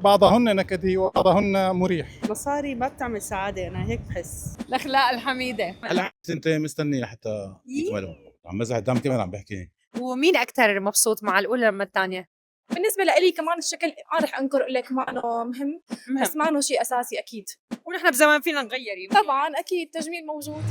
بعضهن نكدي وبعضهن مريح. مصاري ما بتعمل سعادة، أنا هيك بحس. الأخلاق الحميدة. هلا انت مستني لحتى يكملوا. عم مزح قدام كمان عم بحكي. ومين أكتر مبسوط مع الأولى لما الثانية؟ بالنسبة لإلي كمان الشكل ما رح أنكر لك ما إنه مهم، بس ما إنه شيء أساسي أكيد. ونحن بزمان فينا نغير يمكن. طبعا أكيد تجميل موجود.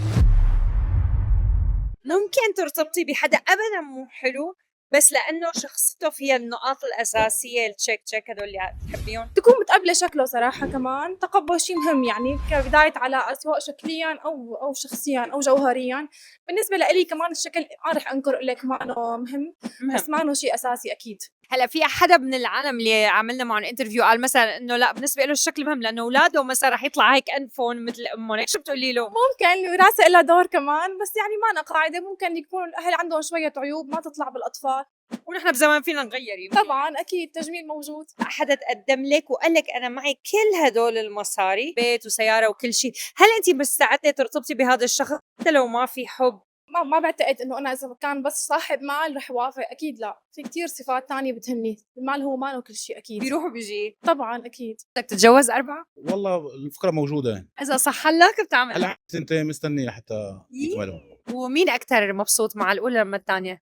ممكن ترتبطي بحدا أبدا مو حلو بس لأنه شخصيته فيها النقاط الأساسية التشيك هدول اللي بتحبيهم. تكون متقبلة شكله صراحة، كمان تقبل شيء مهم يعني كبداية علاقة سواء شكليا أو شخصيا أو جوهريا. بالنسبة لإلي كمان الشكل ما رح أنكر لك ما إنه مهم، بس ما إنه شيء أساسي أكيد. هلا في حدا من العالم اللي عملنا معهم انترفيو قال مثلا انه لا بالنسبه له الشكل مهم لانه اولاده مثلا رح يطلع هيك انفهم مثل امهم، شو بتقولي له؟ ممكن الوراثة لها دور كمان، بس يعني ما أنا قاعدة، ممكن يكون الأهل عندهم شوية عيوب ما تطلع بالأطفال. ونحن بزمان فينا نغير يمكن. طبعا أكيد تجميل موجود. حدا تقدم لك وقال لك انا معي كل هدول المصاري، بيت وسياره وكل شيء، هل انت مستعده ترتبطي بهذا الشخص حتى لو ما في حب؟ ما بعتقد انه انا اذا كان بس صاحب مال رح وافق، اكيد لا، في كتير صفات تانية بتهمني، المال هو ماله كل شيء اكيد. بيروح وبيجي. طبعا اكيد. بدك تتجوز 4؟ والله الفكره موجوده. اذا صح لك بتعمل. هلا انت مستني لحتى يكملوا. ومين اكثر مبسوط مع الاولى لما الثانيه؟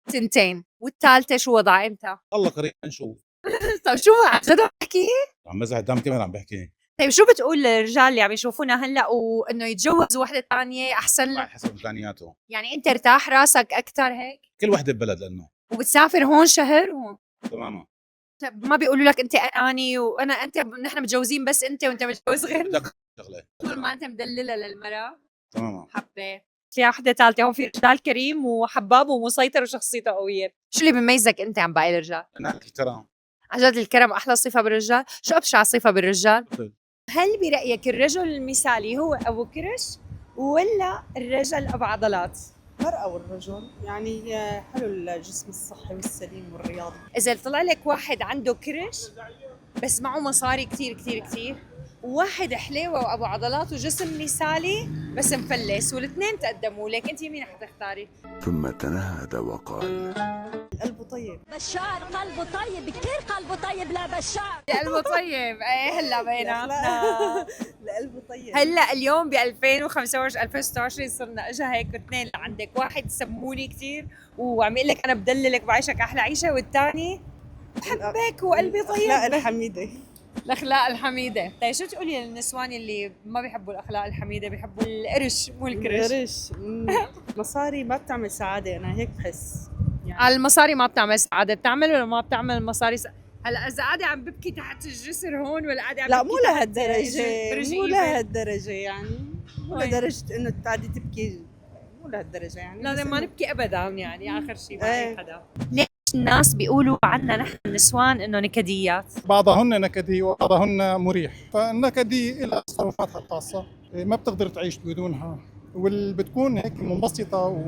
تنتين. والثالثه شو وضع امتى؟ الله قريب نشوف. طيب شو عن جد عم بحكي؟ عم مزح قدام كمان عم بحكي. طيب شو بتقول للرجال اللي عم يشوفونا هلا وانه يتجوز وحده ثانيه احسن على لك؟ حسب امكانياته. يعني انت ارتاح راسك اكثر هيك؟ كل وحده ببلد لانه وبتسافر هون شهر هون؟ تماما. طيب ما بيقولوا لك انت اناني وانا انت نحن متجوزين بس انت وانت متجوز غير؟ بدك شغله طول ما انت مدلله للمراه تماما. حبيت. في وحده ثالثه هون في رجال كريم وحباب ومسيطر وشخصيته قويه، شو اللي بيميزك انت عن باقي الرجال؟ انا الكرام. عن جد الكرم احلى صفه بالرجال، شو ابشع صفه بالرجال؟ مثل هل برأيك الرجل المثالي هو أبو كرش ولا الرجل أبو عضلات؟ المرأة والرجل يعني حلو الجسم الصحي والسليم والرياضي. إذا طلع لك واحد عنده كرش بس معه مصاري كتير كتير كتير، وواحد حليوة وأبو عضلات وجسم مثالي بس مفلس، والاثنين تقدموا لك، أنت مين حتختاري؟ ثم تنهد وقال: القلب طيب. بشار قلبه طيب، كثير قلبه طيب. لا بشار قلبه طيب. ايه هلا بيناتنا. القلب طيب. هلا اليوم ب 2025 2026 صرنا اجى هيك اثنين عندك، واحد سموني كثير وعم يقول لك انا بدللك بعيشك احلى عيشه، والثاني بحبك وقلبي طيب. الأخلاق الحميدة. الاخلاق الحميده. طيب شو تقولي للنسوان اللي ما بيحبوا الاخلاق الحميده، بيحبوا القرش مو الكرش؟ القرش. مصاري ما بتعمل سعادة، أنا هيك بحس. على المصاري ما بتعمل سعاده، بتعمل ولا ما بتعمل المصاري هلا اذا قاعده عم ببكي تحت الجسر هون ولا قاعده عم لا ببكي مو تحت لهالدرجة، برج مو إيفل؟ لهالدرجة يعني، مو وين؟ لدرجة إنه تقعدي تبكي، مو لهالدرجة يعني. لازم ما بس نبكي ابدا يعني اخر شيء مع إيه. اي حدا. ليش الناس بيقولوا عنا نحن النسوان انه نكديات؟ بعضهن نكدي وبعضهن مريح. فالنكدي لها تصرفاتها الخاصة ما بتقدر تعيش بدونها، واللي بتكون هيك منبسطة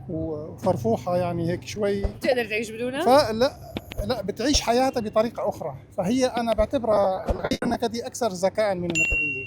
وفرفوحة يعني هيك شوي، بتقدر تعيش بدونها؟ لا بتعيش حياتها بطريقة أخرى. فهي أنا بعتبرها الغير النكدي أكثر ذكاء من النكدية.